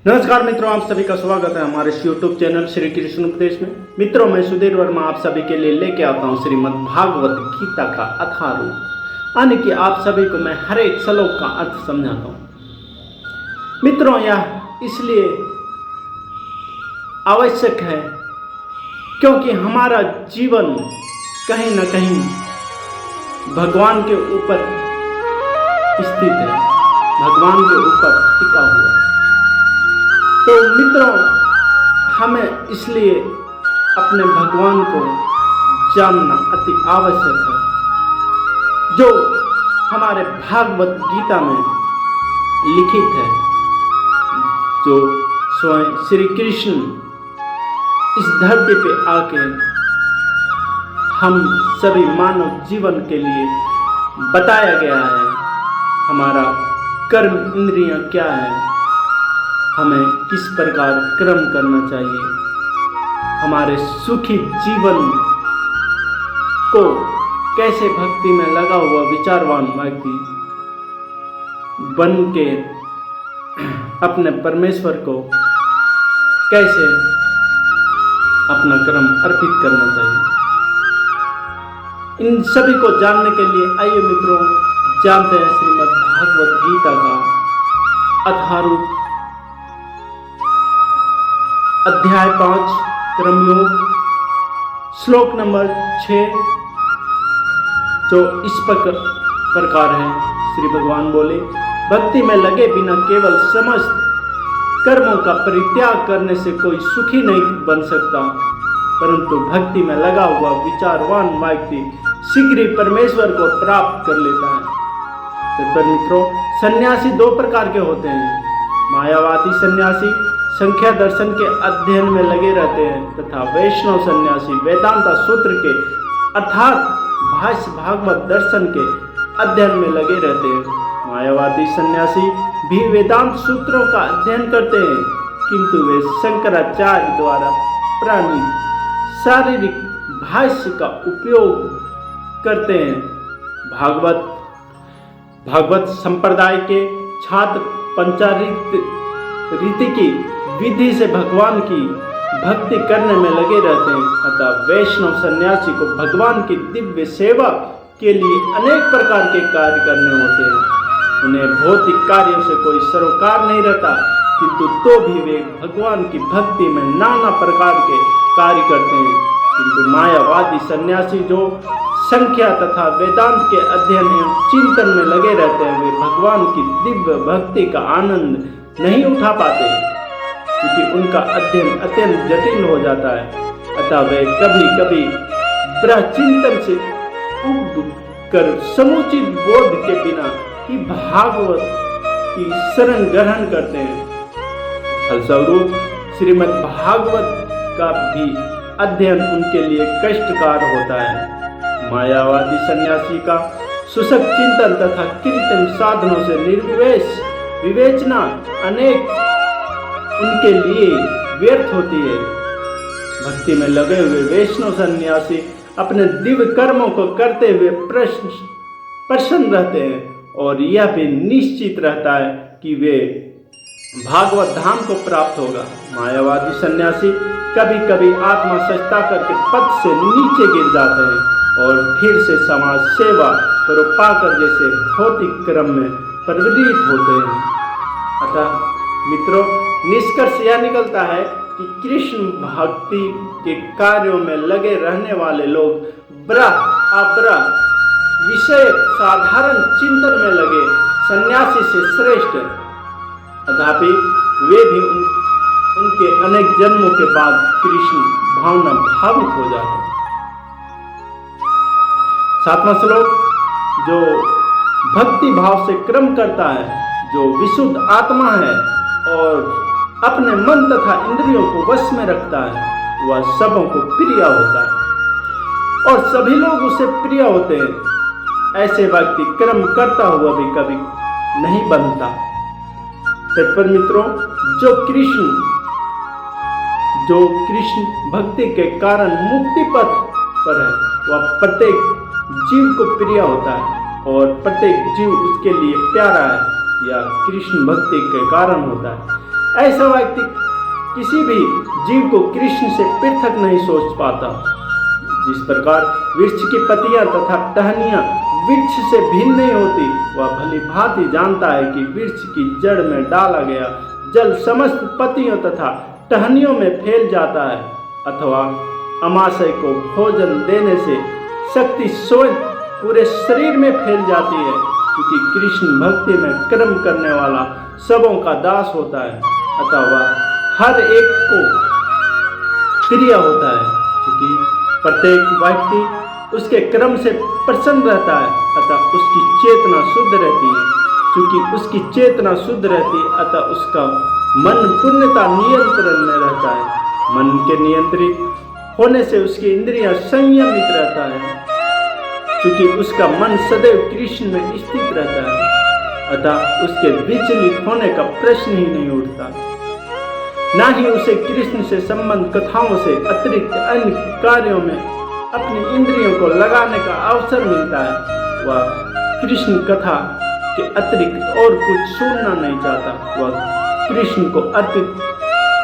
नमस्कार मित्रों, आप सभी का स्वागत है हमारे यूट्यूब चैनल श्री कृष्ण उपदेश में। मित्रों, मैं सुधीर वर्मा आप सभी के लिए लेके आता हूँ श्रीमद् भागवत गीता का अथाह रूप, यानी कि आप सभी को मैं हर एक श्लोक का अर्थ समझाता हूँ। मित्रों, यह इसलिए आवश्यक है क्योंकि हमारा जीवन कहीं न कहीं भगवान के ऊपर स्थित है, भगवान के ऊपर टिका हुआ है। तो मित्रों, हमें इसलिए अपने भगवान को जानना अति आवश्यक है, जो हमारे भागवत गीता में लिखित है, जो स्वयं श्री कृष्ण इस धरती पे आके हम सभी मानव जीवन के लिए बताया गया है। हमारा कर्म इंद्रियां क्या है, हमें किस प्रकार कर्म करना चाहिए, हमारे सुखी जीवन को कैसे भक्ति में लगा हुआ विचारवान व्यक्ति बन के अपने परमेश्वर को कैसे अपना कर्म अर्पित करना चाहिए। इन सभी को जानने के लिए आइए मित्रों, जानते हैं श्रीमद् भागवत गीता का अथाह रूप। अध्याय 5 कर्मयोग, श्लोक नंबर 6, जो इस प्रकार है। श्री भगवान बोले, भक्ति में लगे बिना केवल समस्त कर्मों का परित्याग करने से कोई सुखी नहीं बन सकता, परंतु भक्ति में लगा हुआ विचारवान व्यक्ति शीघ्र ही परमेश्वर को प्राप्त कर लेता है। तो मित्रों, सन्यासी दो प्रकार के होते हैं। मायावादी सन्यासी संख्या दर्शन के अध्ययन में लगे रहते हैं, तथा वैष्णव सन्यासी वेदांता सूत्र के अर्थात भाष्य भागवत दर्शन के अध्ययन में लगे रहते हैं। मायावादी सन्यासी भी वेदांत सूत्रों का अध्ययन करते हैं, किंतु वे शंकराचार्य द्वारा प्रणीत शारीरिक भाष्य का उपयोग करते हैं। भागवत संप्रदाय के छात्र पंचारीत रीति की विधि से भगवान की भक्ति करने में लगे रहते हैं, अतः वैष्णव सन्यासी को भगवान की दिव्य सेवा के लिए अनेक प्रकार के कार्य करने होते हैं। उन्हें भौतिक कार्यों से कोई सरोकार नहीं रहता, किंतु तो भी वे भगवान की भक्ति में नाना प्रकार के कार्य करते हैं। किंतु मायावादी सन्यासी जो संख्या तथा वेदांत के अध्ययन एवं चिंतन में लगे रहते हैं, वे भगवान की दिव्य भक्ति का आनंद नहीं उठा पाते, क्योंकि उनका अध्ययन अत्यंत जटिल हो जाता है। अतः वे कभी कभी ब्रह्मचिंतन से उब कर समुचित बोध के बिना ही भागवत की शरण ग्रहण करते हैं। फलस्वरूप श्रीमद् भागवत का भी अध्ययन उनके लिए कष्टकार होता है। मायावादी सन्यासी का सुसक चिंतन तथा कृत्रिम साधनों से निर्विवेश विवेचना अनेक उनके लिए व्यर्थ होती है। भक्ति में लगे हुए वैष्णव सन्यासी अपने दिव्य कर्मों को करते हुए प्रसन्न रहते हैं, और यह भी निश्चित रहता है कि वे भागवत धाम को प्राप्त होगा। मायावादी सन्यासी कभी कभी आत्मा सजता करके पद से नीचे गिर जाते हैं और फिर से समाज सेवा परोपकार जैसे भौतिक क्रम में प्रवृत्त होते हैं। अतः मित्रों, निष्कर्ष यह निकलता है कि कृष्ण भक्ति के कार्यों में लगे रहने वाले लोग ब्रह्म अब्रह्म विषय साधारण चिंतन में लगे सन्यासी से श्रेष्ठ है। तथापि वे भी उनके अनेक जन्मों के बाद कृष्ण भावना भावित हो जाते हैं। 7वां श्लोक, जो भक्ति भाव से कर्म करता है, जो विशुद्ध आत्मा है और अपने मन तथा इंद्रियों को वश में रखता है, वह सबों को प्रिय होता है और सभी लोग उसे प्रिय होते हैं। ऐसे व्यक्ति कर्म करता हुआ भी कभी नहीं बनता। तत्पर मित्रों, जो कृष्ण भक्ति के कारण मुक्ति पथ पर है, वह प्रत्येक जीव को प्रिय होता है और प्रत्येक जीव उसके लिए प्यारा है, या कृष्ण भक्ति के कारण होता है। ऐसा व्यक्ति किसी भी जीव को कृष्ण से पृथक नहीं सोच पाता। जिस प्रकार वृक्ष की पत्तियां तथा टहनियां वृक्ष से भिन्न नहीं होती, वह भली भांति जानता है कि वृक्ष की जड़ में डाला गया जल समस्त पत्तियों तथा टहनियों में फैल जाता है, अथवा अमाशय को भोजन देने से शक्ति स्वयं पूरे शरीर में फैल जाती है, क्योंकि कृष्ण भक्ति में कर्म करने वाला सबों का दास होता है, अतः वह हर एक को प्रिय होता है, क्योंकि प्रत्येक व्यक्ति उसके कर्म से प्रसन्न रहता है, अतः उसकी चेतना शुद्ध रहती है। क्योंकि उसकी चेतना शुद्ध रहती है, अतः उसका मन पूर्णता नियंत्रण में रहता है। मन के नियंत्रित होने से उसकी इंद्रियां संयमित रहता है, क्योंकि उसका मन सदैव कृष्ण में स्थित रहता है, अतः उसके विचलित होने का प्रश्न ही नहीं उठता। ना ही उसे कृष्ण से संबंध कथाओं से अतिरिक्त अन्य कार्यों में अपनी इंद्रियों को लगाने का अवसर मिलता है। वह कृष्ण कथा के अतिरिक्त और कुछ सुनना नहीं चाहता। वह कृष्ण को अर्पित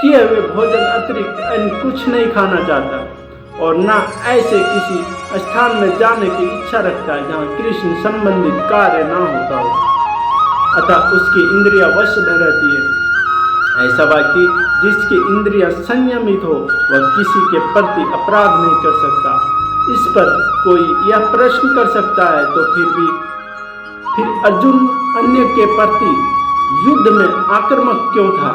किए हुए भोजन अतिरिक्त अन्य कुछ नहीं खाना चाहता, और ना ऐसे किसी स्थान में जाने की इच्छा रखता है जहाँ कृष्ण संबंधित कार्य ना होता हो, अतः उसकी इंद्रियां वश में रहती है। ऐसा व्यक्ति जिसकी इंद्रियां संयमित हो, वह किसी के प्रति अपराध नहीं कर सकता। इस पर कोई यह प्रश्न कर सकता है तो फिर अर्जुन अन्य के प्रति युद्ध में आक्रामक क्यों था?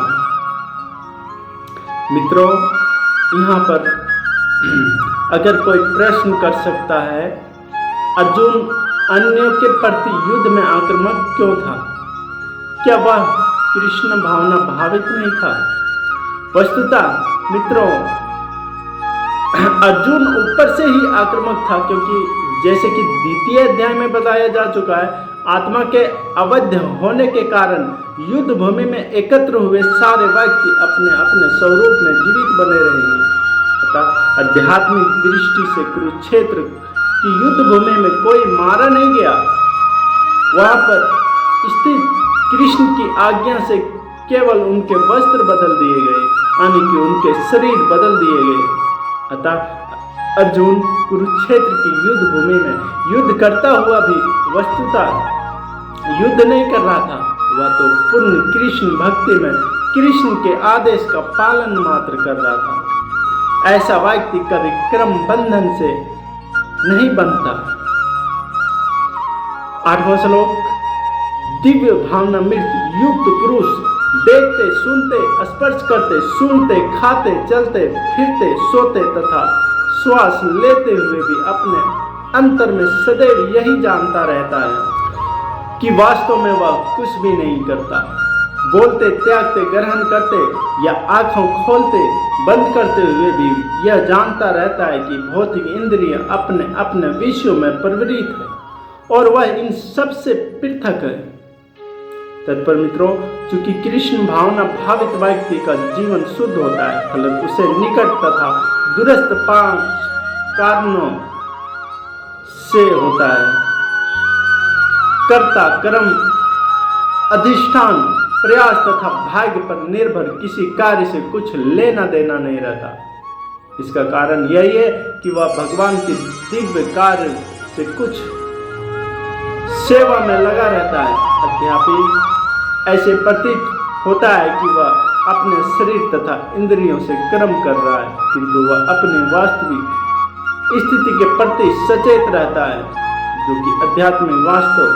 मित्रों, यहाँ पर अगर कोई प्रश्न कर सकता है, अर्जुन अन्यों के प्रति युद्ध में आक्रामक क्यों था? क्या वह कृष्ण भावना भावित नहीं था? वस्तुतः मित्रों, अर्जुन ऊपर से ही आक्रामक था, क्योंकि जैसे कि द्वितीय अध्याय में बताया जा चुका है, आत्मा के अवध होने के कारण युद्ध भूमि में एकत्र हुए सारे व्यक्ति अपने अपने स्वरूप में जीवित बने रहेंगे। अतः आध्यात्मिक दृष्टि से कुरुक्षेत्र की युद्ध भूमि में कोई मारा नहीं गया। वहां पर स्थित कृष्ण की आज्ञा से केवल उनके वस्त्र बदल दिए गए, यानी कि उनके शरीर बदल दिए गए। अतः अर्जुन कुरुक्षेत्र की युद्ध भूमि में युद्ध करता हुआ भी वस्तुतः युद्ध नहीं कर रहा था। वह तो पूर्ण कृष्ण भक्ति में कृष्ण के आदेश का पालन मात्र कर रहा था। ऐसा व्यक्ति कभी क्रम बंधन से नहीं बनता। 8वां श्लोक, दिव्य भावना मृत युक्त पुरुष देखते, सुनते, स्पर्श करते, सूंघते, खाते, चलते, फिरते, सोते तथा श्वास लेते हुए भी अपने अंतर में सदैव यही जानता रहता है कि वास्तव में वह कुछ भी नहीं करता। बोलते, त्यागते, ग्रहण करते या आंखों खोलते बंद करते हुए भी यह जानता रहता है कि भौतिक इंद्रिय अपने अपने विषयों में प्रवृत्त है और वह इन सब से पृथक है। तत्पर मित्रों, चूंकि कृष्ण भावना भावित व्यक्ति का जीवन शुद्ध होता है, फलत उसे निकट तथा दूरस्थ 5 कारणों से होता है। कर्ता, कर्म, अधिष्ठान, प्रयास तथा भाग्य पर निर्भर किसी कार्य से कुछ लेना देना नहीं रहता। इसका कारण यही है कि वह भगवान के दिव्य कार्य से कुछ सेवा में लगा रहता है। अद्यापि ऐसे प्रतीत होता है कि वह अपने शरीर तथा इंद्रियों से कर्म कर रहा है, किंतु वह अपनी वास्तविक स्थिति के प्रति सचेत रहता है, जो कि आध्यात्मिक वास्तव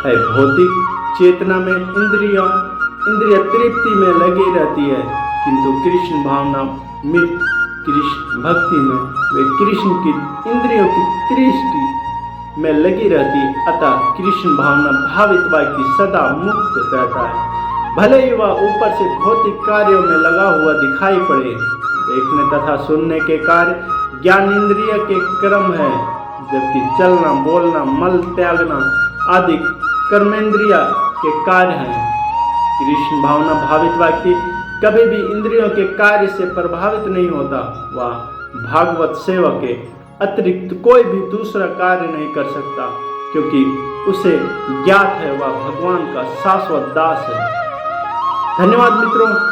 है। भौतिक चेतना में इंद्रिय तृप्ति में लगी रहती है, किंतु कृष्ण भावना मृत कृष्ण भक्ति में वे कृष्ण की इंद्रियों की दृष्टि में लगी रहती है। अतः कृष्ण भावना भावित व्यक्ति सदा मुक्त रहता है, भले ही वह ऊपर से भौतिक कार्यों में लगा हुआ दिखाई पड़े। देखने तथा सुनने के कार्य ज्ञान इंद्रिय के क्रम है, जबकि चलना, बोलना, मल त्यागना आदि कर्मेंद्रिय के कार्य हैं। कृष्ण भावना भावित व्यक्ति कभी भी इंद्रियों के कार्य से प्रभावित नहीं होता। वह भागवत सेवा के अतिरिक्त कोई भी दूसरा कार्य नहीं कर सकता, क्योंकि उसे ज्ञात है वह भगवान का शाश्वत दास है। धन्यवाद मित्रों।